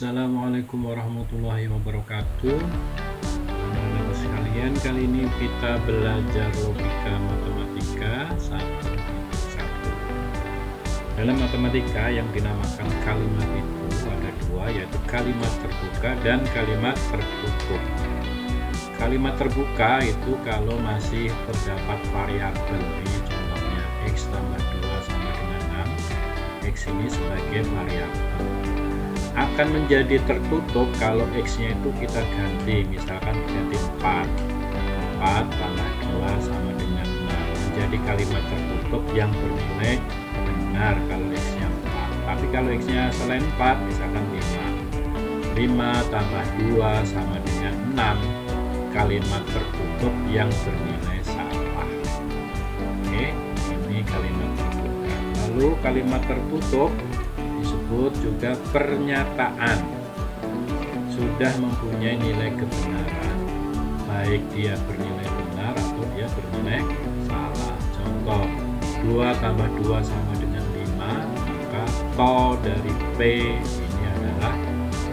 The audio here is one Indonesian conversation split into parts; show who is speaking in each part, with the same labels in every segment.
Speaker 1: Assalamualaikum warahmatullahi wabarakatuh. Teman-teman sekalian, kali ini kita belajar logika matematika 1.1. Dalam matematika yang dinamakan kalimat itu ada dua, yaitu kalimat terbuka dan kalimat tertutup. Kalimat terbuka itu kalau masih terdapat variabel, ini contohnya x tambah 2 sama dengan 6, x ini sebagai variabel. Akan menjadi tertutup kalau x-nya itu kita ganti, misalkan ganti 4 tambah 2 sama dengan 6, menjadi kalimat tertutup yang bernilai benar kalau x-nya 4. Tapi kalau x-nya selain 4, misalkan 5 tambah 2 sama dengan 6, kalimat tertutup yang bernilai salah. Oke, ini kalimat terbuka. Lalu kalimat tertutup disebut juga pernyataan sudah mempunyai nilai kebenaran, baik dia bernilai benar atau dia bernilai salah. Contoh, 2 tambah 2 sama dengan 5, maka to dari P ini adalah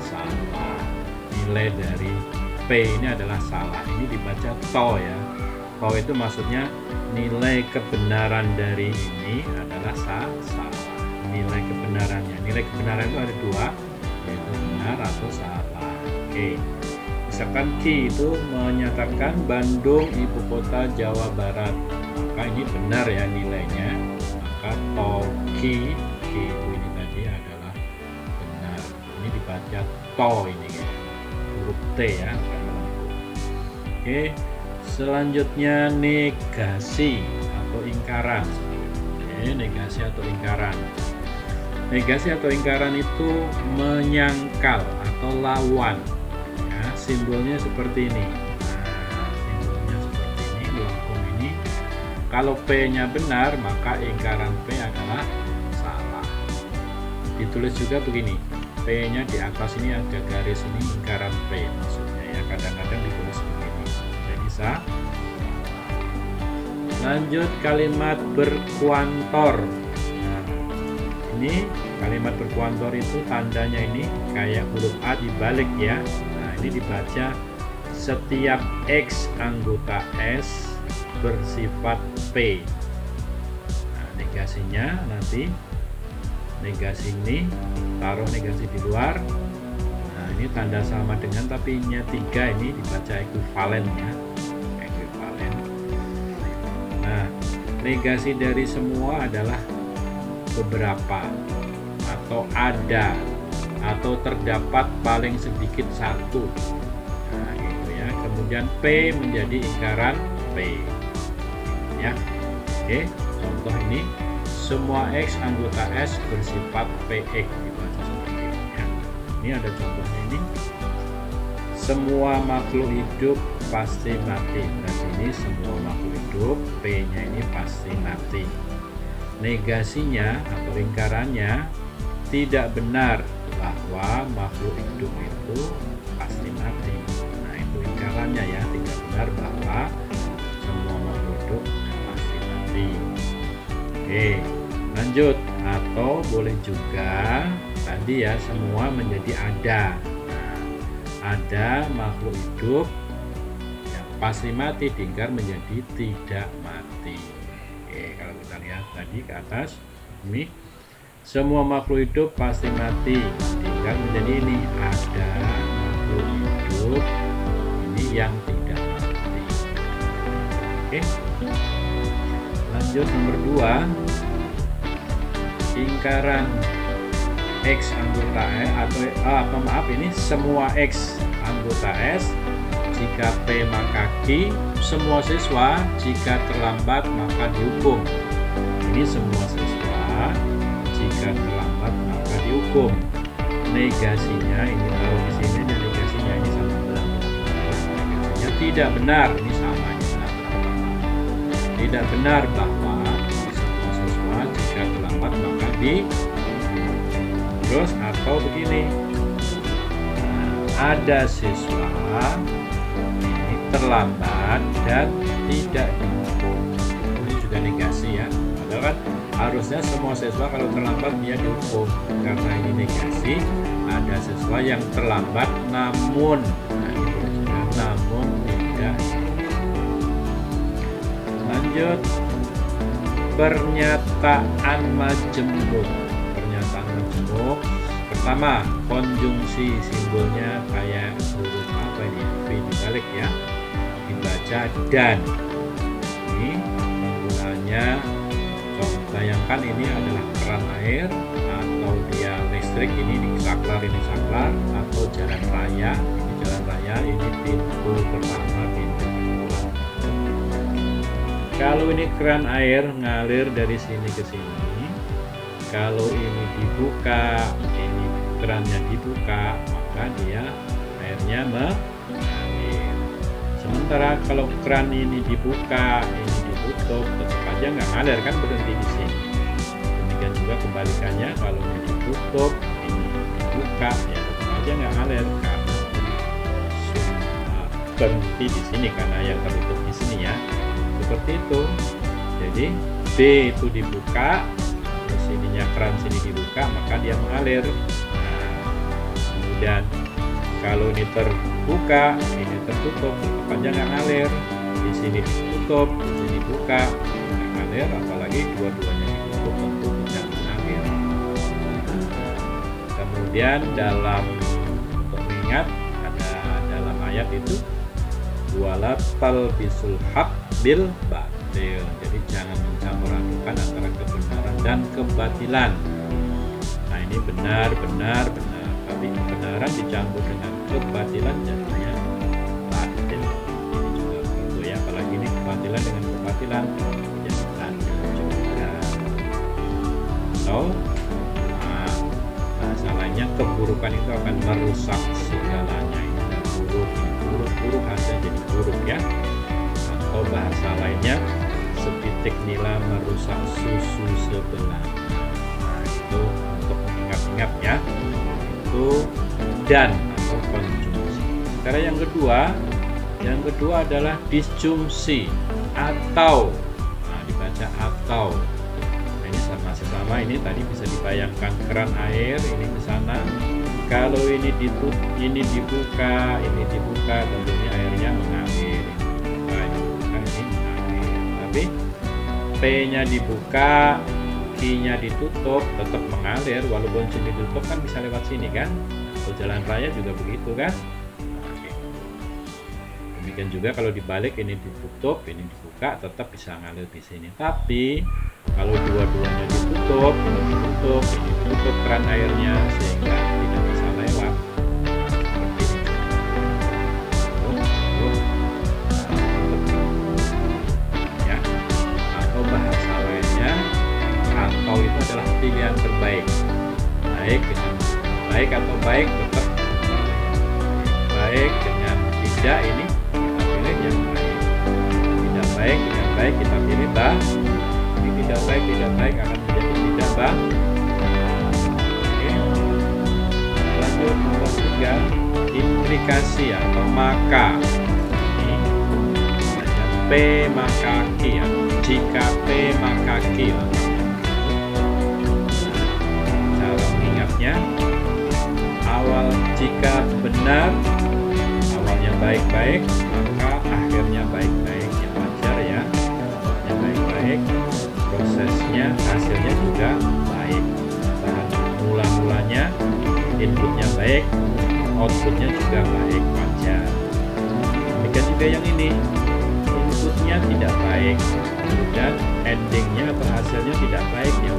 Speaker 1: salah. Nilai dari P ini adalah salah. Ini dibaca to ya. To itu maksudnya nilai kebenaran dari ini adalah salah. Nilai kebenarannya. Nilai kebenaran itu ada dua, yaitu benar atau salah. Oke. Misalkan Ki itu menyatakan Bandung ibu kota Jawa Barat, maka ini benar ya nilainya. Maka to Ki itu ini tadi adalah benar. Ini dibaca to ini ya, huruf T ya. Oke. Selanjutnya negasi atau ingkaran. Oke, negasi atau ingkaran. Negasi atau ingkaran itu menyangkal atau lawan ya, simbolnya seperti ini. Simbolnya seperti ini, melengkung ini. Kalau P-nya benar, maka ingkaran P adalah salah. Ditulis juga begini, P-nya di atas ini ada garis ini, ingkaran P maksudnya ya, kadang-kadang ditulis begini. Jadi bisa. Lanjut kalimat berkuantor. Ini kalimat berkuantor itu tandanya ini kayak huruf A dibalik ya. Nah, ini dibaca setiap X anggota S bersifat P. Nah, negasinya nanti negasi ini taruh negasi di luar. Nah, ini tanda sama dengan tapi nya 3, ini dibaca ekuivalen ya. Ekuivalen. Nah, negasi dari semua adalah beberapa atau ada atau terdapat paling sedikit satu. Nah, gitu ya. Kemudian P menjadi ingkaran P. Ya. Oke, contoh ini semua X anggota S bersifat PX dibaca seperti ini ya. Ini ada contohnya ini. Semua makhluk hidup pasti mati. Berarti ini semua makhluk hidup, P-nya ini pasti mati. Negasinya atau ingkarannya tidak benar bahwa makhluk hidup itu pasti mati. Nah, itu ingkarannya ya, tidak benar bahwa semua makhluk hidup pasti mati. Oke, lanjut. Atau boleh juga tadi ya, semua menjadi ada. Nah, ada makhluk hidup yang pasti mati diingkar menjadi tidak mati. Oke, kalau kita lihat tadi ke atas ini semua makhluk hidup pasti mati tinggal menjadi ini ada makhluk hidup ini yang tidak mati. Oke, lanjut nomor 2, ingkaran X anggota ini semua X anggota S jika P maka Q, semua siswa jika terlambat maka dihukum. Ini semua siswa jika terlambat maka dihukum. Negasinya ini tahu di sini dan negasinya ini sama belakang. Negasinya tidak benar, ini sama ini belakang. Tidak benar bahwa semua siswa jika terlambat maka terus atau begini. Ada siswa terlambat dan tidak dihukum. Ini juga negasi ya. Padahal kan harusnya semua siswa kalau terlambat dia dihukum. Karena ini negasi, ada siswa yang terlambat namun namun tidak. Lanjut, pernyataan majemuk. Pernyataan majemuk pertama, konjungsi, simbolnya kayak huruf apa ini, V dibalik ya, dibaca dan. Ini penggunaannya, bayangkan ini adalah keran air atau dia listrik, ini saklar, ini saklar, atau jalan raya, ini jalan raya, ini pintu pertama, pintu kedua. Kalau ini keran air ngalir dari sini ke sini, kalau ini dibuka, ini kerannya dibuka, maka dia airnya mengalir. Sementara kalau keran ini dibuka, ini ditutup, tetap aja nggak ngalir kan, berhenti di sini. Demikian juga kebalikannya, kalau ini ditutup, ini dibuka, ya tetap aja nggak ngalir karena berhenti di sini karena yang tertutup di sini ya. Seperti itu. Jadi B itu dibuka, terus ininya keran sini dibuka, maka dia mengalir. Nah, kemudian kalau ini terbuka, ini tertutup, tetap aja nggak ngalir. Di sini ditutup, di sini buka, nggak ngalir. Apalagi dua-duanya ditutup, tentu tidak mengalir. Kemudian dalam untuk mengingat, ada dalam ayat itu wala talbisul haq bil batil. Jadi jangan mencampur adukan antara kebenaran dan kebatilan. Nah ini benar. Tapi kebenaran dicampur dengan kebatilan jadinya batil. Ini juga begitu ya. Apalagi ini kebatilan dengan kebatilan jadi batil juga. Atau bahasa lainnya, keburukan itu akan merusak segalanya. Ini ada buruk hasil jadi buruk ya. Atau bahasa lainnya, sepitik nila merusak susu sebelah. Nah itu untuk mengingat-ingat ya, itu dan atau konjungsi. Sekarang yang kedua adalah disjungsi atau. Nah dibaca atau. Nah, ini masih sama, ini tadi bisa dibayangkan keran air ini ke sana. Kalau ini ditutup, ini dibuka, tentunya airnya mengalir. Tapi P-nya dibuka, Q-nya ditutup, tetap mengalir. Walaupun sini ditutup kan bisa lewat sini kan. Atau jalan raya juga begitu kan. Demikian juga kalau dibalik, ini ditutup, ini dibuka, tetap bisa ngalir di sini. Tapi kalau dua-duanya ditutup, ini ditutup keran airnya sehingga tidak bisa lewat. Seperti ini. Ya. Atau bahasa lainnya, atau itu adalah pilihan terbaik. Baik atau baik tetap baik, dengan tidak ini kita pilih yang baik. Tidak baik dengan baik kita pilih ini tidak baik akan menjadi tidak baik. Oke. Lanjut nomor 3, implikasi atau maka. Ini P maka Q ya. Jika P maka Q. Cara mengingatnya, awal jika benar, awalnya baik-baik, maka akhirnya baik-baik, yang wajar ya. Awalnya baik-baik, prosesnya, hasilnya juga baik. Bahan mula-mulanya, inputnya baik, outputnya juga baik, wajar. Demikian juga yang ini, inputnya tidak baik, kemudian endingnya atau hasilnya tidak baik, ya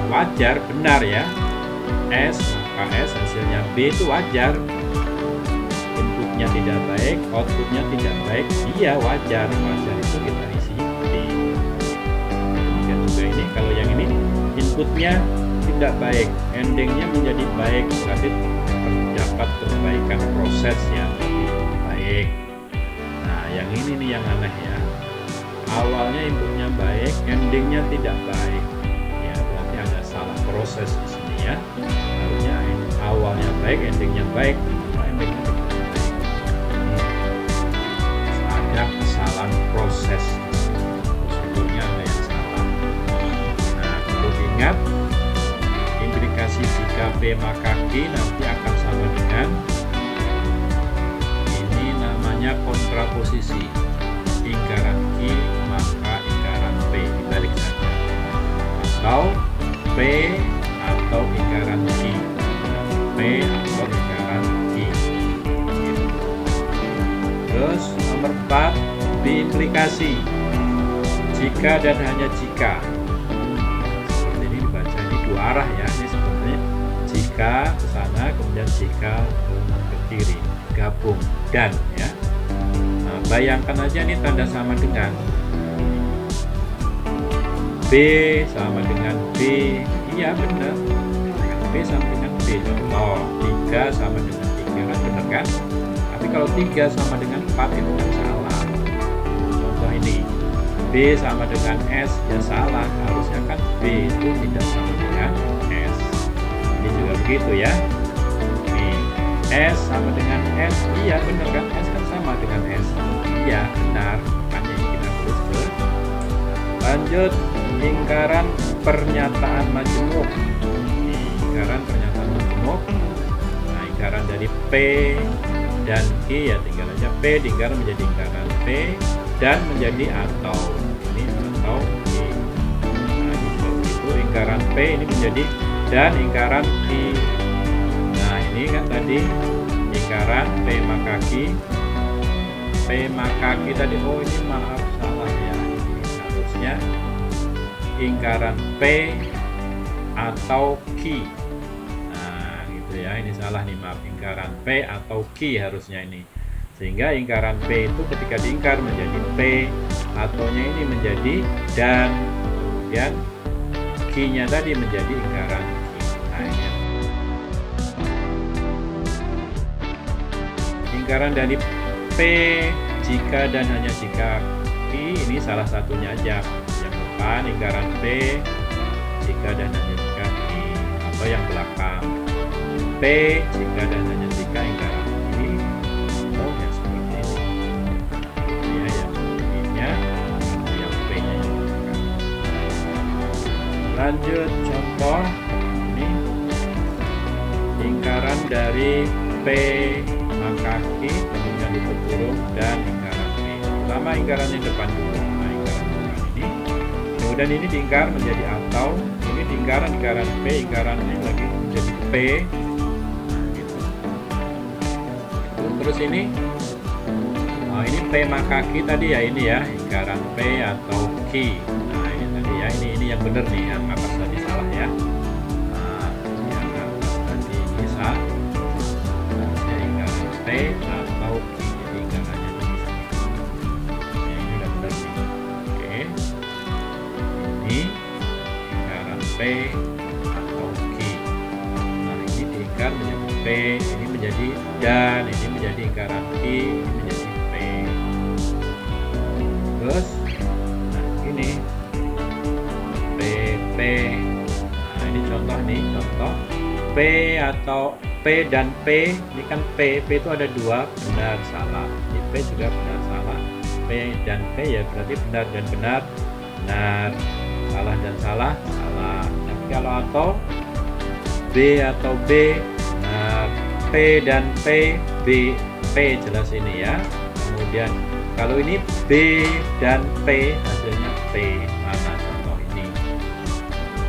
Speaker 1: wajar, benar ya. S maka S, hasilnya B itu wajar. Inputnya tidak baik, outputnya tidak baik, iya wajar itu kita isi D. Demikian juga ini, kalau yang ini inputnya tidak baik, endingnya menjadi baik, berarti terdapat perbaikan prosesnya baik. Nah yang ini nih yang aneh ya, awalnya inputnya baik, endingnya tidak baik, ya berarti ada salah proses di sini ya. Harusnya awalnya baik, endingnya baik, endingnya tidak baik. Ada kesalahan proses, prosedurnya ada yang salah. P maka Q nanti akan sama dengan ini, namanya kontraposisi. Lingkaran Q maka lingkaran P, dibalik saja. Atau P atau lingkaran Q, P atau lingkaran Q. Terus nomor 4, biimplikasi. Jika dan hanya jika. Seperti ini dibaca, ini dua arah ya. Ini sebenarnya jika ke sana, kemudian jika ke kiri, gabung dan ya. Nah, bayangkan aja ini tanda sama dengan B sama dengan B. Iya benar, B sama dengan B. Contoh 3 sama dengan 3 kan benar kan? Tapi kalau 3 sama dengan 4 itu kan salah. Contoh ini B sama dengan S, ya salah, harusnya kan B itu tidak sama dengan S. Ini juga begitu ya. Nih, S sama dengan S, iya benar kan, S kan sama dengan S. Iya benar, makanya ini kita tulis ke. Lanjut, lingkaran pernyataan majemuk. Lingkaran pernyataan majemuk. Nah, lingkaran dari P dan Q ya tinggal aja P lingkar menjadi lingkaran P dan menjadi atau ini atau Q. Nah, seperti itu lingkaran P ini menjadi dan lingkaran Q. Nah, ini kan tadi lingkaran P maka Q. P maka Q tadi, oh ini maaf salah ya, ini harusnya lingkaran P atau Q. Nah, gitu ya, ini salah nih, maaf, lingkaran P atau Q harusnya ini. Sehingga lingkaran P itu ketika diingkar menjadi P, atau-nya ini menjadi dan, kemudian Q-nya tadi menjadi lingkaran Q. Nah, ini lingkaran dari P jika dan hanya jika Q, ini salah satunya aja. Yang depan lingkaran P jika dan hanya jika Q, atau yang belakang P jika dan hanya jika lingkaran Q, atau yang seperti ini ya, yang Q-nya atau yang P-nya yang belakang. Lanjut contoh ini, lingkaran dari P maka Q kemudian ditutup huruf dan lingkaran P. Pertama lingkaran yang depan dulu. Nah, lingkaran depan ini, kemudian ini diingkar menjadi atau, ini lingkaran P, lingkaran ini lagi menjadi P. Nah, gitu. Terus ini, oh, ini P maka Q tadi ya, ini ya lingkaran P atau Q. Nah, ini tadi ya, ini yang benar nih, yang atas tadi salah ya. Nah, yang atas tadi ini salah. P atau Q, jadi lingkarannya di sini. Ya, ini udah benar nih. Oke. Ini lingkaran P atau Q. Nah, ini diingkar menjadi P, ini menjadi dan, ini menjadi lingkaran Q, ini menjadi P. Terus, nah ini P. Nah, ini contoh nih, contoh P atau P dan P, ini kan P itu ada dua, benar salah. Ini P juga benar salah. P dan P ya berarti benar dan benar, benar, salah dan salah, salah. Tapi kalau atau B atau B, benar. P dan P, P jelas ini ya. Kemudian kalau ini B dan P, hasilnya P. Mana contoh ini?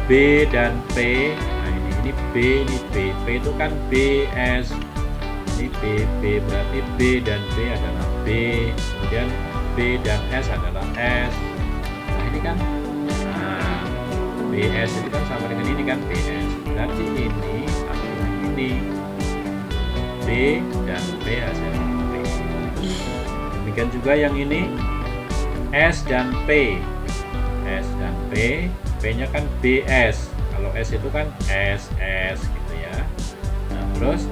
Speaker 1: B dan P. Ini B, ini B. P itu kan BS. Ini B berarti B dan B adalah B. Kemudian B dan S adalah S. Nah, ini kan, nah, BS itu kan sama dengan ini kan BS. Berarti ini artinya ini B dan B hasilnya P. Demikian juga yang ini S dan P. S dan P, P-nya kan BS. Kalau S itu kan SS gitu ya. Nah, terus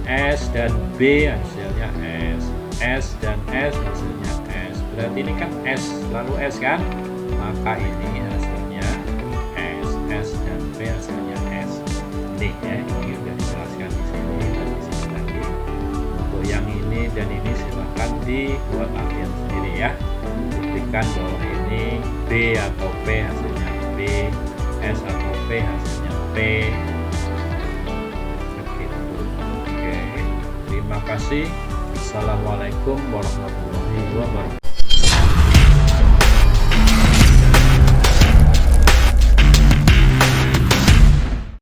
Speaker 1: S dan B hasilnya S. S dan S hasilnya S. Berarti ini kan S lalu S kan? Maka ini hasilnya S. S dan B hasilnya S. Nih ya, ini sudah dijelaskan di sini dan di sini lagi. Untuk yang ini dan ini silahkan dibuat latihan sendiri ya. Buktikan bahwa ini B atau P hasilnya B, S atau P hasilnya P. Terima kasih. Assalamualaikum warahmatullahi wabarakatuh.